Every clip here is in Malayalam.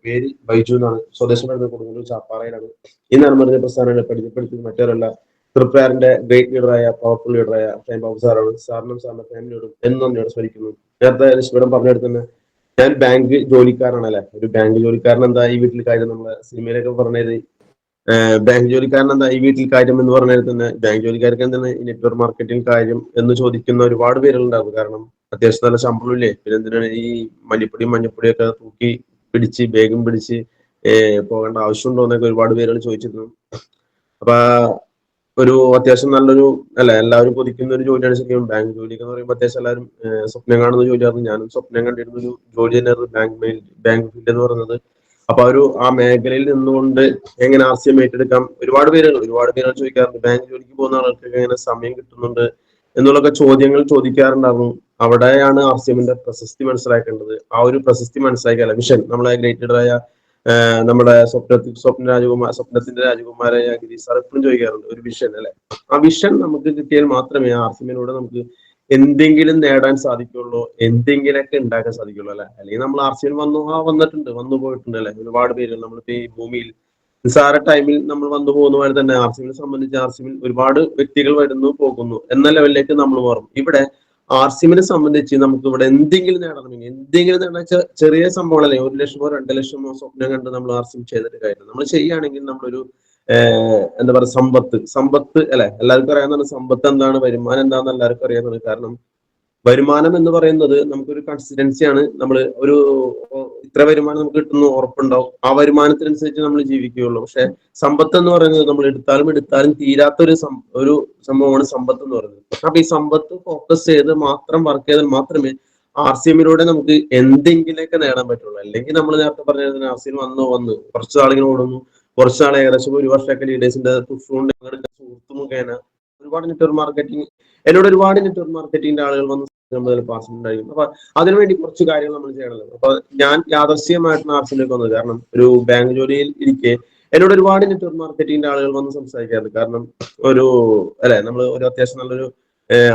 പേര് ബൈജു എന്നാണ്. സ്വദേശം വരുന്നത് കൊടുങ്ങല്ലൂർ ചാപ്പാറയിലാണ്. ഈ നിർമ്മിത പ്രസ്ഥാനം പരിചയപ്പെടുത്തി മറ്റൊരല്ല, തൃപ്രയാറിന്റെ ഗ്രേറ്റ് ലീഡറായ പവർഫുൾ ലീഡറായ ഷൈൻ ബാബു സാറാണ്. സാറിനും സാറിന്റെ ഫാമിലിയോടും എന്നും നന്ദിയോടെ സ്മരിക്കുന്നു. നേരത്തെ രശ്മിയുടെ പറഞ്ഞെടുത്തന്നെ ഞാൻ ബാങ്ക് ജോലിക്കാരനാണല്ലേ. ഒരു ബാങ്ക് ജോലിക്കാരൻ എന്താ ഈ വീട്ടിൽ കാര്യം, നമ്മളെ സിനിമയിലൊക്കെ പറഞ്ഞത് ബാങ്ക് ജോലിക്കാരൻ എന്താ ഈ വീട്ടിൽ കാര്യം എന്ന് പറഞ്ഞാൽ തന്നെ ബാങ്ക് ജോലിക്കാർക്ക് എന്താണ് ഈ നെറ്റ്വർക്ക് മാർക്കറ്റിംഗ് കാര്യം എന്ന് ചോദിക്കുന്ന ഒരുപാട് പേരുണ്ടാകും. കാരണം അത്യാവശ്യം നല്ല ശമ്പളം ഇല്ലേ, പിന്നെ എന്തിനാണ് ഈ മല്ലിപ്പൊടിയും മഞ്ഞപ്പൊടിയും ഒക്കെ തൂക്കി പിടിച്ച് വേഗം പിടിച്ച് പോകേണ്ട ആവശ്യമുണ്ടോ എന്നൊക്കെ ഒരുപാട് പേരുകൾ ചോദിച്ചിരുന്നു. അപ്പൊ ഒരു അത്യാവശ്യം നല്ലൊരു അല്ല, എല്ലാവരും കൊതിക്കുന്ന ഒരു ജോലിയാണ് ശരിക്കും ബാങ്ക് ജോലി എന്ന് പറയുമ്പോൾ. അത്യാവശ്യം എല്ലാവരും സ്വപ്നം കാണുന്ന ജോലിയായിരുന്നു. ഞാനും സ്വപ്നം കണ്ടിരുന്ന ഒരു ജോലി തന്നെയായിരുന്നു ബാങ്ക് ഫീൽഡ് എന്ന് പറയുന്നത്. അപ്പൊ ആ മേഖലയിൽ നിന്നുകൊണ്ട് എങ്ങനെ ആശയം ഏറ്റെടുക്കാം, ഒരുപാട് പേരുകൾ ചോദിക്കാറുണ്ട്. ബാങ്ക് ജോലിക്ക് പോകുന്ന ആൾക്ക് എങ്ങനെ സമയം കിട്ടുന്നുണ്ട് എന്നുള്ളൊക്കെ ചോദ്യങ്ങൾ ചോദിക്കാറുണ്ടായിരുന്നു. അവിടെയാണ് ആർസിഎമ്മിന്റെ പ്രശസ്തി മനസ്സിലാക്കേണ്ടത്. ആ ഒരു പ്രശസ്തി മനസ്സിലാക്കിയാൽ വിഷൻ, നമ്മളെ ഗ്രേറ്റ് ലീഡറായ നമ്മുടെ സ്വപ്നത്തിന്റെ രാജകുമാരായ ഗിരീഷ് സാർ എപ്പോഴും ചോദിക്കാറുണ്ട് ഒരു വിഷൻ അല്ലെ. ആ വിഷൻ നമുക്ക് കിട്ടിയാൽ മാത്രമേ ആർസിഎമ്മിലൂടെ നമുക്ക് എന്തെങ്കിലും നേടാൻ സാധിക്കുള്ളൂ, എന്തെങ്കിലുമൊക്കെ ഉണ്ടാക്കാൻ സാധിക്കുള്ളൂ അല്ലെ. അല്ലെങ്കിൽ നമ്മൾ ആർസിഎം വന്നു പോയിട്ടുണ്ട് അല്ലെ. ഒരുപാട് പേര് നമ്മളിപ്പോ ഈ ഭൂമിയിൽ നിസ്സാര ടൈമിൽ നമ്മൾ വന്നു പോകുന്ന പോലെ തന്നെ ആർസിഎമ്മിനെ സംബന്ധിച്ച് ആർസിഎമ്മിൽ ഒരുപാട് വ്യക്തികൾ വരുന്നു പോകുന്നു എന്ന ലെവലിലേക്ക് നമ്മൾ മാറും. ഇവിടെ ആർസിഎമ്മിനെ സംബന്ധിച്ച് നമുക്ക് ഇവിടെ എന്തെങ്കിലും നേടണമെങ്കിൽ, എന്തെങ്കിലും നേടാൻ വെച്ചാൽ ചെറിയ സംഭവങ്ങളല്ലേ, 1 ലക്ഷമോ 2 ലക്ഷമോ സ്വപ്നം കണ്ട് നമ്മൾ ആർസിഎം ചെയ്തിട്ട് കാര്യം. നമ്മൾ ചെയ്യുകയാണെങ്കിൽ നമ്മളൊരു എന്താ പറയുക, സമ്പത്ത് അല്ലെ. എല്ലാവർക്കും അറിയാവുന്നതാണ് സമ്പത്ത് എന്താണ്, വരുമാനം എന്താണെന്ന് എല്ലാവർക്കും അറിയാവുന്നതാണ്. കാരണം വരുമാനം എന്ന് പറയുന്നത് നമുക്കൊരു കൺസിസ്റ്റൻസിയാണ്. നമ്മൾ ഒരു ഇത്ര വരുമാനം നമുക്ക് കിട്ടുന്നു ഉറപ്പുണ്ടാവും. ആ വരുമാനത്തിനനുസരിച്ച് നമ്മൾ ജീവിക്കുകയുള്ളൂ. പക്ഷെ സമ്പത്ത് എന്ന് പറയുന്നത് നമ്മൾ എടുത്താലും തീരാത്ത ഒരു സംഭവമാണ് സമ്പത്ത് എന്ന് പറയുന്നത്. അപ്പൊ ഈ സമ്പത്ത് ഫോക്കസ് ചെയ്ത് മാത്രം വർക്ക് ചെയ്താൽ മാത്രമേ ആർസിഎമ്മിലൂടെ നമുക്ക് എന്തെങ്കിലുമൊക്കെ നേടാൻ പറ്റുള്ളൂ. അല്ലെങ്കിൽ നമ്മൾ നേരത്തെ പറഞ്ഞ ആർസിഎം വന്നു കുറച്ച് ആളുകൾ ഓടുന്നു, കുറച്ചാൾ ഏകദേശം 1 വർഷമൊക്കെ ലീഡേഴ്സിന്റെ സുഹൃത്തു മുഖേന ഒരുപാട് നെറ്റ്വർക്ക് മാർക്കറ്റിംഗ്, എന്നോട് ഒരുപാട് നെറ്റ്വർക്ക് മാർക്കറ്റിംഗിന്റെ ആളുകൾ വന്ന് പാസ്സായിട്ടുണ്ടായിരിക്കും. അപ്പൊ അതിനുവേണ്ടി കുറച്ച് കാര്യങ്ങൾ നമ്മൾ ചെയ്യണമല്ലോ. അപ്പൊ ഞാൻ യാദർശ്യമായിട്ടാണ് ആർസിലേക്ക് വന്നത്. കാരണം ഒരു ബാങ്ക് ജോലിയിൽ ഇരിക്കെ എന്നോട് ഒരുപാട് നെറ്റ്വർക്ക് മാർക്കറ്റിംഗിന്റെ ആളുകൾ വന്ന് സംസാരിക്കാറുണ്ട്. കാരണം ഒരു അല്ലെ, നമ്മൾ ഒരു അത്യാവശ്യം നല്ലൊരു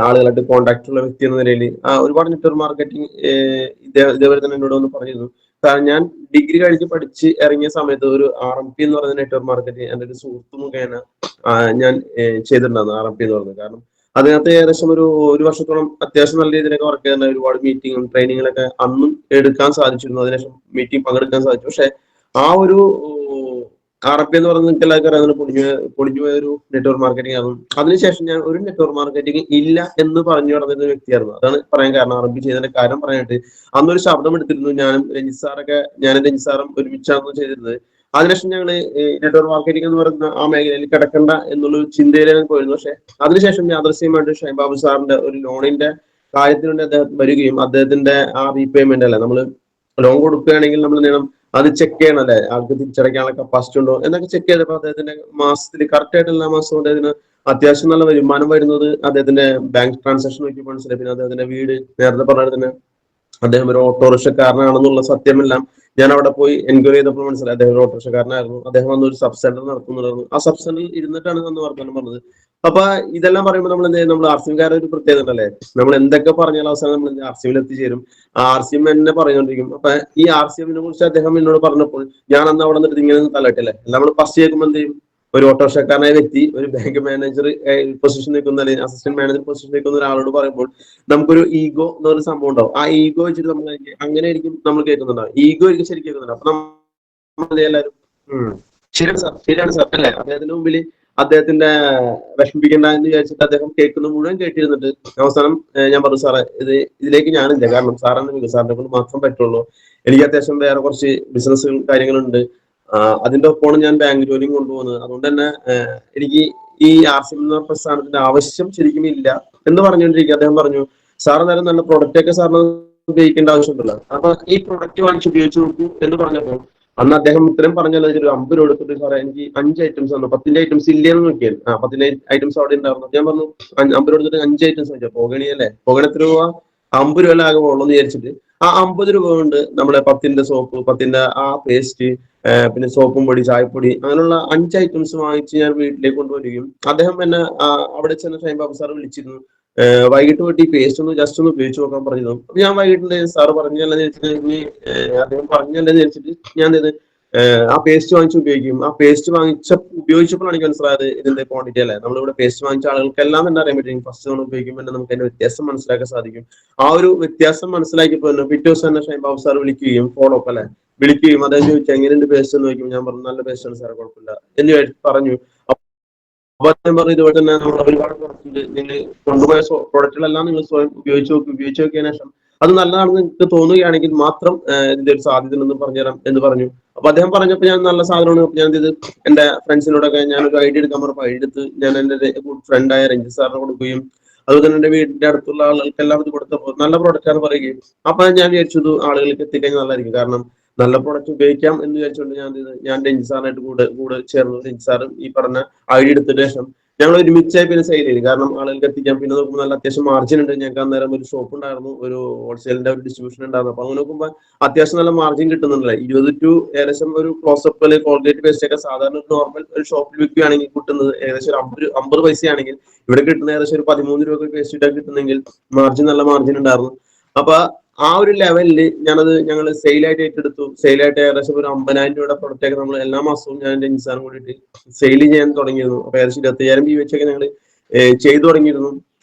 ആളുകളായിട്ട് കോൺടാക്ട് ഉള്ള വ്യക്തി എന്ന നിലയിൽ ഒരുപാട് നെറ്റ്വർക്ക് മാർക്കറ്റിംഗ് ഇതേപോലെ തന്നെ എന്നോട് ഒന്ന് പറഞ്ഞിരുന്നു. ഞാൻ ഡിഗ്രി കഴിഞ്ഞ് പഠിച്ച് ഇറങ്ങിയ സമയത്ത് ഒരു RMP എന്ന് പറയുന്ന നെറ്റ്വർക്ക് മാർക്കറ്റിംഗ് എന്റെ ഒരു സുഹൃത്തു മുഖേന ഞാൻ ചെയ്തിട്ടുണ്ടായിരുന്നു. RMP എന്ന് പറയുന്നത്. കാരണം അതിനകത്ത് ഏകദേശം ഒരു വർഷത്തോളം അത്യാവശ്യം നല്ല രീതിയിലൊക്കെ വർക്ക് ചെയ്യുന്ന ഒരുപാട് മീറ്റിങ്ങും ട്രെയിനിങ്ങിലൊക്കെ അന്നും എടുക്കാൻ സാധിച്ചിരുന്നു. അതിനുശേഷം മീറ്റിംഗ് പങ്കെടുക്കാൻ സാധിച്ചു. പക്ഷെ ആ ഒരു RMP എന്ന് പറയുന്നത് നിങ്ങൾക്ക് എല്ലാവർക്കും അറിയാവുന്ന പൊളിഞ്ഞു പോയ ഒരു നെറ്റ്വർക്ക് മാർക്കറ്റിംഗ് ആയിരുന്നു. അതിനുശേഷം ഞാൻ ഒരു നെറ്റ്വർക്ക് മാർക്കറ്റിംഗ് ഇല്ല എന്ന് പറഞ്ഞു നടന്നിരുന്ന വ്യക്തിയായിരുന്നു. അതാണ് പറയാൻ കാരണം. RMP ചെയ്തതിന്റെ കാര്യം പറയാനായിട്ട് അന്നൊരു ശബ്ദം എടുത്തിരുന്നു. ഞാനും രഞ്ജിത് സാറും ഒരുമിച്ചാണ് ചെയ്തിരുന്നത്. അതിനുശേഷം ഞങ്ങള് നെറ്റ്വർക്ക് മാർക്കറ്റിംഗ് എന്ന് പറയുന്ന ആ മേഖലയിൽ കിടക്കണ്ട എന്നുള്ള ചിന്തയിലാണ് പോയിരുന്നു. പക്ഷെ അതിനുശേഷം യാദൃശ്യമായിട്ട് ഷൈൻ ബാബു സാറിന്റെ ഒരു ലോണിന്റെ കാര്യത്തിന് വേണ്ടി അദ്ദേഹം വരികയും അദ്ദേഹത്തിന്റെ ആ റീപേയ്മെന്റ് അല്ലെ, നമ്മൾ ലോൺ കൊടുക്കുകയാണെങ്കിൽ നമ്മൾ നേടണം അത് ചെക്ക് ചെയ്യണം അല്ലെ, ആൾക്ക് തിരിച്ചടയ്ക്കാനുള്ള കപ്പാസിറ്റി ഉണ്ടോ എന്നൊക്കെ ചെക്ക് ചെയ്തപ്പോൾ അദ്ദേഹത്തിന്റെ മാസത്തിൽ കറക്റ്റ് ആയിട്ട് എല്ലാ മാസവും അദ്ദേഹത്തിന് അത്യാവശ്യം നല്ല വരുമാനം വരുന്നത് അദ്ദേഹത്തിന്റെ ബാങ്ക് ട്രാൻസാക്ഷൻ നോക്കി മനസ്സിലായി. പിന്നെ അദ്ദേഹത്തിന്റെ വീട് നേരത്തെ പറഞ്ഞ തന്നെ അദ്ദേഹം ഒരു ഓട്ടോറിക്ഷക്കാരനാണെന്നുള്ള സത്യമെല്ലാം ഞാൻ അവിടെ പോയി എൻക്വയറി ചെയ്തപ്പോൾ മനസ്സിലായി അദ്ദേഹം ഒരു ഓട്ടോറിക്ഷക്കാരനായിരുന്നു. അദ്ദേഹം വന്ന് ഒരു സബ് സെന്റർ നടത്തുന്നുണ്ടായിരുന്നു. ആ സബ് സെന്ററിൽ ഇരുന്നിട്ടാണ് അന്ന് വർത്തമാനം പറഞ്ഞത്. അപ്പൊ ഇതെല്ലാം പറയുമ്പോൾ നമ്മൾ എന്ത് ചെയ്യും, നമ്മൾ ആർസിഎംകാരുടെ ഒരു പ്രത്യേകത അല്ലേ, നമ്മൾ എന്തൊക്കെ പറഞ്ഞാൽ അവസാനം നമ്മൾ ആർസിഎമ്മിൽ എത്തിച്ചേരും. ആർസിഎം എന്നെ പറഞ്ഞുകൊണ്ടിരിക്കും. അപ്പൊ ഈ ആർസിഎമ്മിനെ കുറിച്ച് അദ്ദേഹം എന്നോട് പറഞ്ഞപ്പോൾ ഞാൻ അന്ന് അവിടെ നിന്നിട്ട് ഇങ്ങനെ തലട്ടില്ലേ, നമ്മൾ ഫസ്റ്റ് കേൾക്കുമ്പോൾ എന്ത് ചെയ്യും, ഒരു ഓട്ടോറിക്ഷക്കാരനായ വ്യക്തി ഒരു ബാങ്ക് മാനേജർ പൊസിഷൻ നിൽക്കുന്ന അല്ലെങ്കിൽ അസിസ്റ്റന്റ് മാനേജർ പൊസിഷൻ നിൽക്കുന്ന ഒരാളോട് പറയുമ്പോൾ നമുക്കൊരു ഈഗോ എന്നൊരു സംഭവം ഉണ്ടാവും. ആ ഈഗോ വെച്ചിട്ട് നമ്മൾ അങ്ങനെ ആയിരിക്കും നമ്മൾ കേൾക്കുന്നുണ്ടാവും. ഈഗോ ആയിരിക്കും ശരിക്കും കേൾക്കുന്നുണ്ട്. അപ്പൊ നമ്മൾ എല്ലാവരും ശരിയാണ് സാർ അല്ലേ, അദ്ദേഹത്തിന്റെ മുമ്പിൽ അദ്ദേഹത്തിന്റെ വിഷമിപ്പിക്കേണ്ട എന്ന് വിചാരിച്ചിട്ട് അദ്ദേഹം കേൾക്കുന്ന മുഴുവൻ കേട്ടിരുന്നിട്ട് അവസാനം ഞാൻ പറഞ്ഞു, സാറേ ഇതിലേക്ക് ഞാനില്ല. കാരണം സാറിനെ കൊണ്ട് മാത്രം പറ്റുള്ളൂ. എനിക്ക് അത്യാവശ്യം വേറെ കുറച്ച് ബിസിനസ്സുകളും കാര്യങ്ങളുണ്ട്. അതിന്റെ ഒപ്പമാണ് ഞാൻ ബാങ്ക് ജോലിയും കൊണ്ടുപോകുന്നത്. അതുകൊണ്ട് തന്നെ എനിക്ക് ഈ ആർസിഎം എന്ന പ്രസ്ഥാനത്തിന്റെ ആവശ്യം ശരിക്കും ഇല്ല എന്ന് പറഞ്ഞുകൊണ്ടിരിക്കുക. അദ്ദേഹം പറഞ്ഞു, സാർ നേരം നല്ല പ്രൊഡക്റ്റ് ഒക്കെ സാറിന് ഉപയോഗിക്കേണ്ട ആവശ്യമുണ്ടല്ലോ, അപ്പൊ ഈ പ്രൊഡക്റ്റ് വാങ്ങിച്ച് ഉപയോഗിച്ച് നോക്കൂ എന്ന് പറഞ്ഞപ്പോൾ അന്ന് അദ്ദേഹം ഇത്രയും പറഞ്ഞല്ലോ, ഒരു 50 രൂപ എടുത്തിട്ട് സാറേ എനിക്ക് 5 ഐറ്റംസ് തന്നു. 10ന്റെ ഐറ്റംസ് ഇല്ലേന്ന് നോക്കിയാൽ 10ന്റെ ഐറ്റംസ് അവിടെ ഉണ്ടായിരുന്നു. ഞാൻ പറഞ്ഞു 50 രൂപ എടുത്തിട്ട് 5 ഐറ്റംസ് വെച്ചാൽ പോകണിയല്ലേ, പോകണ എത്ര രൂപ, 50 രൂപ ആകെ ഉള്ളൂ എന്ന് വിചാരിച്ചിട്ട് ആ 50 രൂപ കൊണ്ട് നമ്മളെ 10ന്റെ സോപ്പ്, 10ന്റെ ആ പേസ്റ്റ്, പിന്നെ സോപ്പും പൊടി, ചായപ്പൊടി, അങ്ങനെയുള്ള 5 ഐറ്റംസ് വാങ്ങിച്ച് ഞാൻ വീട്ടിലേക്ക് കൊണ്ടുവരികയും അദ്ദേഹം എന്നെ അവിടെ ചെന്ന് ഷൈൻ ബാബു സാർ വിളിച്ചിരുന്നു. വൈകിട്ട് പോയിട്ട് ഈ പേസ്റ്റ് ഒന്ന് ജസ്റ്റ് ഒന്ന് ഉപയോഗിച്ച് നോക്കാൻ പറഞ്ഞത്. അപ്പൊ ഞാൻ വൈകിട്ട് സാറ് പറഞ്ഞല്ലെന്ന് വെച്ചിട്ട് അദ്ദേഹം പറഞ്ഞല്ലെന്ന് വെച്ചിട്ട് ഞാൻ ഇത് ആ പേസ്റ്റ് വാങ്ങിച്ച് ഉപയോഗിക്കും. ആ പേസ്റ്റ് ഉപയോഗിച്ചപ്പോഴാണ് എനിക്ക് മനസ്സിലായത് ഇതിന്റെ ക്വാണ്ടിറ്റി അല്ലേ. നമ്മളിവിടെ പേസ്റ്റ് വാങ്ങിച്ച ആളുകൾക്കെല്ലാം തന്നെ അറിയാൻ പറ്റും. ഫസ്റ്റ് നമ്മൾ ഉപയോഗിക്കുമ്പോൾ തന്നെ നമുക്ക് അതിന്റെ വ്യത്യാസം മനസ്സിലാക്കാൻ സാധിക്കും. ആ ഒരു വ്യത്യാസം മനസ്സിലാക്കിയപ്പോൾ തന്നെ പിറ്റേ ദിവസം തന്നെ ഷൈൻബാബു സാർ വിളിക്കുകയും ഫോളോ അപ്പ് അല്ലെ വിളിക്കുകയും അദ്ദേഹം ചോദിച്ചു എങ്ങനെയുണ്ട് പേസ്റ്റ് എന്ന് ചോദിക്കും. ഞാൻ പറഞ്ഞു നല്ല പേസ്റ്റ് ആണ് സാറെ, കുഴപ്പമില്ല എന്ന് പറഞ്ഞു. അപ്പൊ അദ്ദേഹം പറഞ്ഞു ഇതുപോലെ തന്നെ നമ്മൾ ഒരുപാട് പ്രോഡക്റ്റ് നിങ്ങൾ കൊണ്ടുപോയ പ്രോഡക്റ്റുകളെല്ലാം നിങ്ങൾ സ്വയം ഉപയോഗിച്ച് നോക്കിയതിനു ശേഷം അത് നല്ലതാണെന്ന് നിങ്ങൾക്ക് തോന്നുകയാണെങ്കിൽ മാത്രം ഇതിന്റെ ഒരു സാധ്യത ഉണ്ടെന്ന് പറഞ്ഞുതരാം എന്ന് പറഞ്ഞു. അപ്പൊ അദ്ദേഹം പറഞ്ഞപ്പോൾ ഞാൻ നല്ല സാധനമാണ്. ഞാൻ ഇത് എന്റെ ഫ്രണ്ട്സിനോടൊക്കെ ഞാനൊരു ഐഡിയ എടുക്കാൻ പറഞ്ഞപ്പോൾ ഐഡിയ എടുത്ത് ഞാൻ എന്റെ ഗുഡ് ഫ്രണ്ടായ രഞ്ജിത് സാറിന് കൊടുക്കുകയും അതുപോലെ തന്നെ എന്റെ വീടിന്റെ അടുത്തുള്ള ആളുകൾക്കെല്ലാം ഇത് കൊടുത്തപ്പോൾ നല്ല പ്രോഡക്റ്റ് ആണ് പറയുകയും അപ്പൊ ഞാൻ വിചാരിച്ചത് ആളുകൾക്ക് എത്തിക്കഴിഞ്ഞാൽ നല്ലതായിരിക്കും. കാരണം നല്ല പ്രോഡക്റ്റ് ഉപയോഗിക്കാം എന്ന് വിചാരിച്ചുകൊണ്ട് ഞാൻ രഞ്ജിത് സാറിനായിട്ട് കൂടെ ചേർന്നു. രഞ്ജിത് സാറും ഈ പറഞ്ഞ ഐഡിയ എടുത്ത ശേഷം ഞങ്ങൾ ഒരുമിച്ചായി പിന്നെ സെയിൽ ചെയ്തു. കാരണം ആളുകൾക്ക് എത്തിക്കാൻ പിന്നെ നോക്കുമ്പോൾ നല്ല അത്യാവശ്യം മാർജിൻ ഉണ്ട്. ഞങ്ങൾക്ക് അന്നേരം ഒരു ഷോപ്പ് ഉണ്ടായിരുന്നു, ഒരു ഹോൾസെയിലിന്റെ ഒരു ഡിസ്ട്രിബ്യൂഷൻ ഉണ്ടായിരുന്നു. അപ്പൊ അങ്ങനെ നോക്കുമ്പോൾ അത്യാവശ്യം നല്ല മാർജിൻ കിട്ടുന്നുണ്ടല്ലേ. 20 to ഏകദേശം ഒരു ക്ലോസപ്പ് അല്ലെങ്കിൽ കോൾഗേറ്റ് പേസ്റ്റ് ഒക്കെ സാധാരണ ഒരു നോർമൽ ഒരു ഷോപ്പിൽ വിൽക്കുകയാണെങ്കിൽ കിട്ടുന്നത് ഏകദേശം ഒരു 50 പൈസയാണെങ്കിൽ ഇവിടെ കിട്ടുന്ന ഏകദേശം ഒരു 13 രൂപ പേസ്റ്റ് ഇട്ടാൽ കിട്ടുന്നെങ്കിൽ നല്ല മാർജിൻ ഉണ്ടായിരുന്നു. അപ്പൊ ആ ഒരു ലെവലില് ഞങ്ങൾ സെയിലായിട്ട് ഏറ്റെടുത്തു. സെയിലായിട്ട് ഏകദേശം ഒരു 50,000 രൂപയുടെ പ്രൊഡക്റ്റ് നമ്മൾ എല്ലാ മാസവും ഞാൻ എന്റെ ഇൻസാൻ കൂടിയിട്ട് സെയിൽ ചെയ്യാൻ തുടങ്ങിയിരുന്നു. അപ്പൊ ഏകദേശം 25,000 രൂപ വെച്ചൊക്കെ ഞങ്ങൾ ചെയ്തു തുടങ്ങിയിരുന്നു.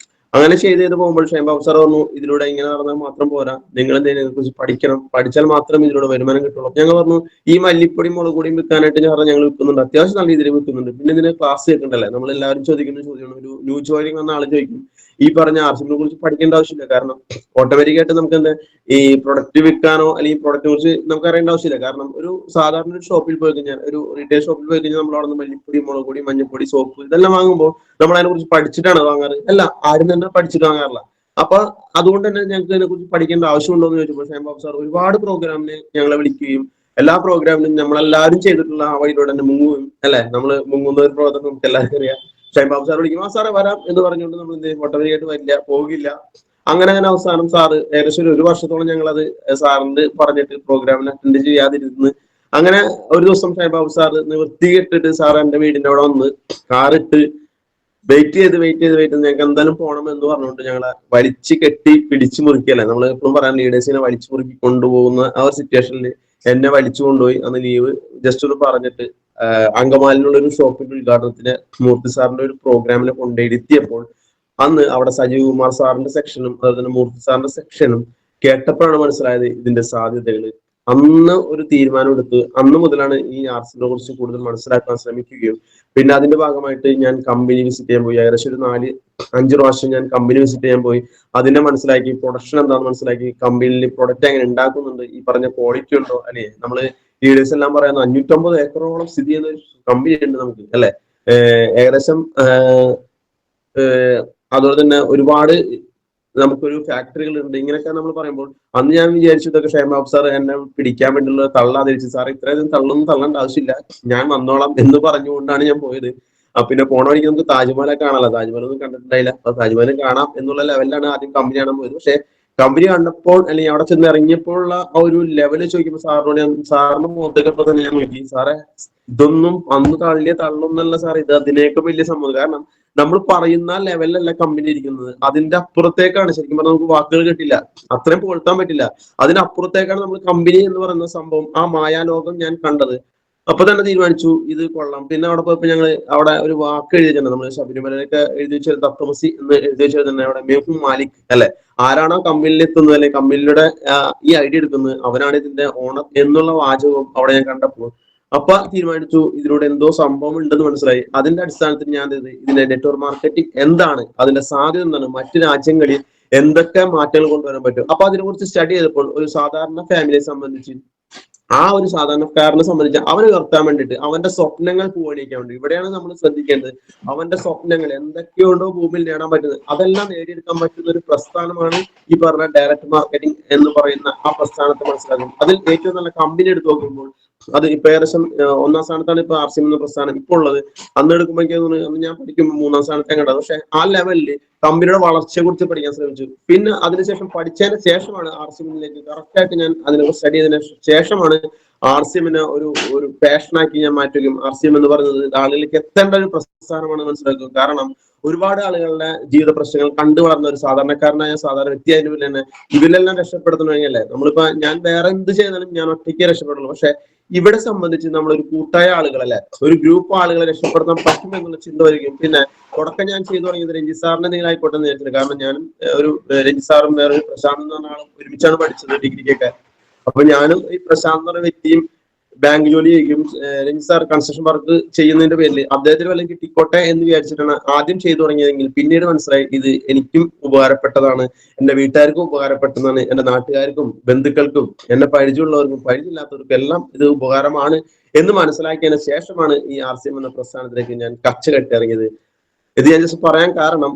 അങ്ങനെ ചെയ്ത് പോകുമ്പോൾ ഷൈൻബാബു സാർ പറഞ്ഞു ഇതിലൂടെ ഇങ്ങനെ നടന്നാൽ മാത്രം പോരാ, നിങ്ങൾ ഇതിനെ കുറിച്ച് പഠിക്കണം, പഠിച്ചാൽ മാത്രമേ ഇതിലൂടെ വരുമാനം കിട്ടുള്ളൂ. ഞങ്ങൾ പറഞ്ഞു ഈ മല്ലിപ്പൊടി മുളക് പൊടിയും വിൽക്കാനായിട്ട് ഞങ്ങൾ വിൽക്കുന്നുണ്ട്, അത്യാവശ്യം നല്ല രീതിയിൽ വിൽക്കുന്നുണ്ട്. പിന്നെ ഇതിന് ക്ലാസ് കേൾക്കണ്ടല്ലേ, നമ്മൾ എല്ലാവരും ചോദിക്കുന്ന ചോദ്യമാണ്. ഒരു ന്യൂ ജോയിനിങ് വന്ന ആൾ ചോദിക്കും ഈ പറഞ്ഞ ആർസിമിനെ കുറിച്ച് പഠിക്കേണ്ട ആവശ്യമില്ല. കാരണം ഓട്ടോമാറ്റിക് ആയിട്ട് നമുക്ക് എന്താ ഈ പ്രൊഡക്റ്റ് വിൽക്കാനോ അല്ലെങ്കിൽ പ്രൊഡക്റ്റിനെ കുറിച്ച് നമുക്ക് അറിയേണ്ട ആവശ്യമില്ല. കാരണം ഒരു സാധാരണ ഒരു ഷോപ്പിൽ പോയി കഴിഞ്ഞാൽ, ഒരു റീറ്റെയിൽ ഷോപ്പിൽ പോയി കഴിഞ്ഞാൽ നമ്മൾ അവിടെ നിന്ന് മല്ലിപ്പൊടി മുളക് പൊടി മഞ്ഞപ്പൊടി സോപ്പ് ഇതെല്ലാം വാങ്ങുമ്പോൾ നമ്മൾ അതിനെ കുറിച്ച് പഠിച്ചിട്ടാണ് വാങ്ങാറ്. അല്ല, ആരും തന്നെ പഠിച്ചിട്ട് വാങ്ങാറില്ല. അപ്പൊ അതുകൊണ്ട് തന്നെ ഞങ്ങൾക്ക് ഇതിനെ കുറിച്ച് പഠിക്കേണ്ട ആവശ്യമുണ്ടോ എന്ന് ചോദിച്ചപ്പോൾ ഷൈൻബാബു സാർ ഒരുപാട് പ്രോഗ്രാമിന് ഞങ്ങളെ വിളിക്കുകയും എല്ലാ പ്രോഗ്രാമിലും നമ്മളെല്ലാവരും ചെയ്തിട്ടുള്ള ആ വഴിയിലൂടെ തന്നെ മുങ്ങുകയും അല്ലെ, നമ്മൾ മുങ്ങുന്ന ഒരു പ്രോഗ്രാം നമുക്ക് എല്ലാവർക്കും അറിയാം. ഷൈൻബാബു സാർ വിളിക്കും, ആ സാറെ വരാം എന്ന് പറഞ്ഞുകൊണ്ട് നമ്മൾ എന്ത് ചെയ്യും, ഓട്ടോമാറ്റിക്കായിട്ട് വരില്ല, പോകില്ല. അങ്ങനെ അവസാനം സാറ് ഏകദേശം ഒരു വർഷത്തോളം ഞങ്ങളത് സാറിന് പറഞ്ഞിട്ട് പ്രോഗ്രാമിന് അറ്റൻഡ് ചെയ്യാതിരുന്ന് അങ്ങനെ ഒരു ദിവസം ഷൈൻബാബു സാർ നിവൃത്തിയിട്ടിട്ട് സാർ എന്റെ വീടിന്റെ അവിടെ വന്ന് കാറിട്ട് വെയിറ്റ് ചെയ്ത് ഞങ്ങൾക്ക് എന്തായാലും പോകണം എന്ന് പറഞ്ഞുകൊണ്ട് ഞങ്ങളെ വലിച്ചു കെട്ടി പിടിച്ചു മുറുക്കിയല്ലേ, നമ്മൾ എപ്പോഴും പറയാൻ ലീഡേഴ്സിനെ വലിച്ചു മുറുക്കി കൊണ്ടുപോകുന്ന ആ ഒരു സിറ്റുവേഷനിൽ എന്നെ വലിച്ചു കൊണ്ടുപോയി. അന്ന് ലീവ് ജസ്റ്റ് ഒന്ന് പറഞ്ഞിട്ട് അങ്കമാലിനുള്ള ഒരു ഷോപ്പിന്റെ ഉദ്ഘാടനത്തിന് മൂർത്തി സാറിന്റെ ഒരു പ്രോഗ്രാമിനെ കൊണ്ടിരുത്തിയപ്പോൾ അന്ന് അവിടെ സജീവ് കുമാർ സാറിന്റെ സെക്ഷനും അതുപോലെ തന്നെ മൂർത്തി സാറിന്റെ സെക്ഷനും കേട്ടപ്പോഴാണ് മനസ്സിലായത് ഇതിന്റെ സാധ്യതകൾ. അന്ന് ഒരു തീരുമാനം എടുത്ത് അന്ന് മുതലാണ് ഈ ആർട്സിനെ കുറിച്ച് കൂടുതൽ മനസ്സിലാക്കാൻ ശ്രമിക്കുകയും പിന്നെ അതിന്റെ ഭാഗമായിട്ട് ഞാൻ കമ്പനി വിസിറ്റ് ചെയ്യാൻ പോയി. ഏകദേശം ഒരു 4-5 പ്രാവശ്യം ഞാൻ കമ്പനി വിസിറ്റ് ചെയ്യാൻ പോയി. അതിനെ മനസ്സിലാക്കി, പ്രൊഡക്ഷൻ എന്താണെന്ന് മനസ്സിലാക്കി, കമ്പനിയിൽ പ്രൊഡക്റ്റ് എങ്ങനെ ഉണ്ടാക്കുന്നുണ്ട്, ഈ പറഞ്ഞ ക്വാളിറ്റി ഉണ്ടോ അല്ലെ. നമ്മള് ലീഡേഴ്സ് എല്ലാം പറയുന്ന 550 ഏക്കറോളം സ്ഥിതി ചെയ്യുന്ന ഒരു കമ്പനി ഉണ്ട് നമുക്ക് അല്ലെ. ഏകദേശം അതുപോലെ തന്നെ ഒരുപാട് നമുക്കൊരു ഫാക്ടറികൾ ഉണ്ട്. ഇങ്ങനെയൊക്കെ നമ്മൾ പറയുമ്പോൾ അന്ന് ഞാൻ വിചാരിച്ചു ഇതൊക്കെ ഷൈൻബാബു സാർ എന്നെ പിടിക്കാൻ വേണ്ടിയുള്ള തള്ളാതെ വെച്ചു. സാർ ഇത്രയധികം തള്ളേണ്ട ആവശ്യമില്ല, ഞാൻ വന്നോളാം എന്ന് പറഞ്ഞുകൊണ്ടാണ് ഞാൻ പോയത്. പിന്നെ പോണ വഴിക്ക് നമുക്ക് താജ്മഹലൊക്കെ കാണാമല്ലോ, താജ്മഹൽ ഒന്നും കണ്ടിട്ടുണ്ടായില്ല. അപ്പൊ താജ്മഹൽ കാണാം എന്നുള്ള ലെവലിലാണ് ആദ്യം കമ്പനി കാണാൻ പോയത്. പക്ഷെ കമ്പനി കണ്ടപ്പോൾ അല്ലെങ്കിൽ അവിടെ ചെന്ന് ഇറങ്ങിയപ്പോഴുള്ള ആ ഒരു ലെവല് ചോദിക്കുമ്പോൾ സാറിന്റെ മുഖത്തേക്കപ്പോൾ തന്നെ ഞാൻ നോക്കി, സാറേ ഇതൊന്നും അന്ന് തള്ളൊന്നല്ല സാർ, ഇത് അതിനേക്ക് വലിയ സംഭവം. കാരണം നമ്മൾ പറയുന്ന ലെവലിലല്ല കമ്പനി ഇരിക്കുന്നത്, അതിന്റെ അപ്പുറത്തേക്കാണ്. ശരിക്കും പറഞ്ഞാൽ നമുക്ക് വാക്കുകൾ കിട്ടില്ല, അത്രയും പുകഴ്ത്താൻ പറ്റില്ല. അതിനപ്പുറത്തേക്കാണ് നമ്മൾ കമ്പനി എന്ന് പറയുന്ന സംഭവം, ആ മായാലോകം ഞാൻ കണ്ടത്. അപ്പൊ തന്നെ തീരുമാനിച്ചു ഇത് കൊള്ളാം. പിന്നെ അവിടെ പോയപ്പോ ഞങ്ങൾ അവിടെ ഒരു വാക്ക് എഴുതി വെച്ചിട്ടുണ്ട്, നമ്മൾ ശബരിമലയൊക്കെ എഴുതി വെച്ച തത്വമസി എന്ന് എഴുതി വെച്ചത് തന്നെ അവിടെ മേഹും മാലിക് അല്ലെ, ആരാണോ കമ്പനിയിൽ എത്തുന്നത് അല്ലെ കമ്പനിയുടെ ഈ ഐഡിയ എടുക്കുന്നത് അവനാണ് ഇതിന്റെ ഓണർ എന്നുള്ള വാചകവും അവിടെ ഞാൻ കണ്ടപ്പോൾ അപ്പൊ തീരുമാനിച്ചു ഇതിലൂടെ എന്തോ സംഭവം ഉണ്ടെന്ന് മനസ്സിലായി. അതിന്റെ അടിസ്ഥാനത്തിൽ ഞാൻ ഇതിന്റെ നെറ്റ്വർക്ക് മാർക്കറ്റിംഗ് എന്താണ്, അതിന്റെ സാധ്യത എന്താണ്, മറ്റു രാജ്യങ്ങളിൽ എന്തൊക്കെ മാറ്റങ്ങൾ കൊണ്ടുവരാൻ പറ്റും. അപ്പൊ അതിനെ കുറിച്ച് സ്റ്റഡി ചെയ്തപ്പോൾ ഒരു സാധാരണ ഫാമിലിയെ സംബന്ധിച്ച്, ആ ഒരു സാധാരണക്കാരനെ സംബന്ധിച്ച് അവന് ഉയർത്താൻ വേണ്ടിയിട്ട് അവന്റെ സ്വപ്നങ്ങൾ പൂവണിക്കാൻ വേണ്ടി ഇവിടെയാണ് നമ്മൾ ശ്രദ്ധിക്കേണ്ടത്. അവന്റെ സ്വപ്നങ്ങൾ എന്തൊക്കെയുണ്ടോ ഭൂമിയിൽ നേടാൻ പറ്റുന്നത് അതെല്ലാം നേടിയെടുക്കാൻ പറ്റുന്ന ഒരു പ്രസ്ഥാനമാണ് ഈ പറഞ്ഞ ഡയറക്ട് മാർക്കറ്റിംഗ് എന്ന് പറയുന്ന ആ പ്രസ്ഥാനത്തെ മനസ്സിലാക്കുന്നത്. അതിൽ ഏറ്റവും നല്ല കമ്പനി എടുത്ത് നോക്കുമ്പോൾ അത് ഇപ്പൊ ഏകദേശം 1ാം സ്ഥാനത്താണ് ഇപ്പൊ ആർസിഎം എന്ന പ്രസ്ഥാനം ഇപ്പോൾ ഉള്ളത്. അന്ന് എടുക്കുമ്പോൾ എനിക്ക് തോന്നുന്നു അന്ന് ഞാൻ പഠിക്കുമ്പോൾ 3ാം സ്ഥാനത്തെ കണ്ടത്. പക്ഷെ ആ ലെവലില് കമ്പനിയുടെ വളർച്ചയെ കുറിച്ച് പഠിക്കാൻ ശ്രമിച്ചു. പിന്നെ അതിനുശേഷം പഠിച്ചതിന് ശേഷമാണ് ആർസിഎമ്മിലേക്ക് കറക്റ്റ് ആയിട്ട് ഞാൻ അതിനെ സ്റ്റഡി ചെയ്തതിനു ശേഷമാണ് ആർസിഎമ്മിനെ ഒരു പാഷനാക്കി ഞാൻ മാറ്റുകയും ആർസിഎം എന്ന് പറയുന്നത് ആളുകളിലേക്ക് എത്തേണ്ട ഒരു പ്രസ്ഥാനമാണ് മനസ്സിലാക്കുക. കാരണം ഒരുപാട് ആളുകളുടെ ജീവിത പ്രശ്നങ്ങൾ കണ്ടു വളർന്ന ഒരു സാധാരണക്കാരനായ സാധാരണ വ്യക്തി ആയതിനു തന്നെ ഇവരെല്ലാം രക്ഷപ്പെടുത്തണമെങ്കിലല്ലേ നമ്മളിപ്പോ ഞാൻ വേറെ എന്ത് ചെയ്താലും ഞാൻ ഒറ്റയ്ക്ക് രക്ഷപ്പെടുള്ളൂ. പക്ഷെ ഇവിടെ സംബന്ധിച്ച് നമ്മളൊരു കൂട്ടായ ആളുകളല്ലേ, ഒരു ഗ്രൂപ്പ് ആളുകളെ രക്ഷപ്പെടുത്താൻ പറ്റും എന്നുള്ള ചിന്ത വരികയും പിന്നെ തുടക്കം ഞാൻ ചെയ്തു തുടങ്ങിയത് രഞ്ജിത് സാറിന്റെ എന്തെങ്കിലും ആയിക്കോട്ടെ എന്ന് വിചാരിച്ചില്ല. കാരണം ഞാനും ഒരു രഞ്ജിത് സാറും വേറെ ഒരു പ്രശാന്ത് എന്ന് പറഞ്ഞ ആളും ഒരുമിച്ചാണ് പഠിച്ചത് ഡിഗ്രിക്കൊക്കെ. അപ്പൊ ഞാനും ഈ പ്രശാന്ത് എന്ന് പറഞ്ഞ വ്യക്തിയും ബാങ്ക് ജോലി ചെയ്യും, രഞ്ജിത് സാർ കൺസ്ട്രക്ഷൻ വർക്ക് ചെയ്യുന്നതിന്റെ പേരിൽ അദ്ദേഹത്തിന് വല്ലതും കിട്ടിക്കോട്ടെ എന്ന് വിചാരിച്ചിട്ടാണ് ആദ്യം ചെയ്തു തുടങ്ങിയതെങ്കിൽ പിന്നീട് മനസ്സിലായി ഇത് എനിക്കും ഉപകാരപ്പെട്ടതാണ്, എന്റെ വീട്ടുകാർക്കും ഉപകാരപ്പെട്ടതാണ്, എന്റെ നാട്ടുകാർക്കും ബന്ധുക്കൾക്കും എന്നെ പരിചയമുള്ളവർക്കും പരിചയമില്ലാത്തവർക്കും എല്ലാം ഇത് ഉപകാരമാണ് എന്ന് മനസ്സിലാക്കിയതിന് ശേഷമാണ് ഈ RCM എന്ന പ്രസ്ഥാനത്തിലേക്ക് ഞാൻ കച്ച കെട്ടിറങ്ങിയത്. ഇത് ഞാൻ ജസ്റ്റ് പറയാൻ കാരണം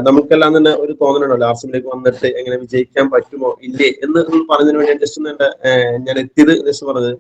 നമുക്കെല്ലാം തന്നെ ഒരു തോന്നലുണ്ടല്ലോ RCMലേക്ക് വന്നിട്ട് എങ്ങനെ വിജയിക്കാൻ പറ്റുമോ ഇല്ലേ എന്ന് പറഞ്ഞതിന് വേണ്ടി ജസ്റ്റ് ഞാൻ എത്തിയത് ജസ്റ്റ് പറഞ്ഞത്.